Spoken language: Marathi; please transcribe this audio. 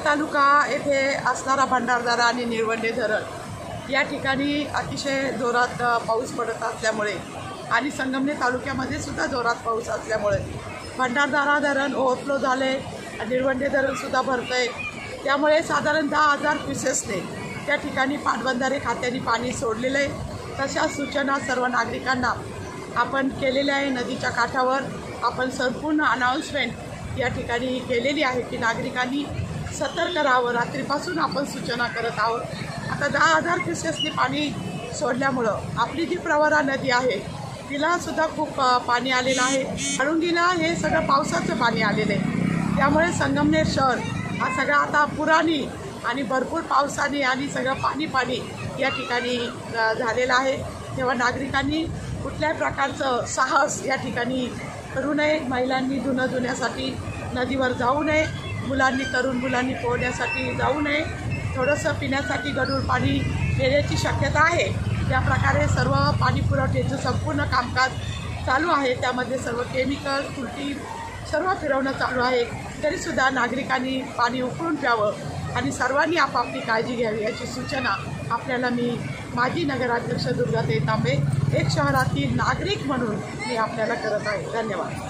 तालुका येथे असणारा भंडारदरा आणि निळवंडे धरण या ठिकाणी अतिशय जोरात पाऊस पडत असल्यामुळे आणि संगमनेर तालुक्यामध्ये सुद्धा जोरात पाऊस असल्यामुळे भंडारदरा धरण ओव्हरफ्लो झाले, निळवंडे धरणसुद्धा भरतं आहे। त्यामुळे साधारण 10,000 क्युसेसने त्या ठिकाणी पाटबंधारे खात्याने पाणी सोडलेलं आहे। तशा सूचना सर्व नागरिकांना आपण केलेल्या आहे। नदीच्या काठावर आपण संपूर्ण अनाउन्समेंट या ठिकाणी केलेली आहे की नागरिकांनी सतर्क राहावं। रात्रीपासून आपण सूचना करत आहोत। आता 10,000 क्युसेसने पाणी सोडल्यामुळं आपली जी प्रवरा नदी आहे तिलासुद्धा खूप पाणी आलेलं आहे। अळुंगीला हे सगळं पावसाचं पाणी आलेलं आहे। त्यामुळे संगमनेर शहर हा सगळा आता पुराणी आणि भरपूर पावसाने आणि सगळं पाणी या ठिकाणी झालेलं आहे। तेव्हा नागरिकांनी कुठल्याही प्रकारचं साहस या ठिकाणी करू नये। महिलांनी धुण्यासाठी नदीवर जाऊ नये, तरुण मुलांनी पोहण्यासाठी जाऊ नये। थोडंसं पिण्यासाठी गढूळ पाणी येण्याची शक्यता आहे। त्याप्रकारे सर्व पाणी पुरवठ्याचं संपूर्ण कामकाज चालू आहे। त्यामध्ये सर्व केमिकल तुरटी सर्व फिरवणं चालू आहे। तरीसुद्धा नागरिकांनी पाणी उकळून प्यावं आणि सर्वांनी आपापली काळजी घ्यावी याची सूचना आपल्याला मी माजी नगराध्यक्ष दुर्गाताई तांबे एक शहरातील नागरिक म्हणून मी आपल्याला करत आहे। धन्यवाद।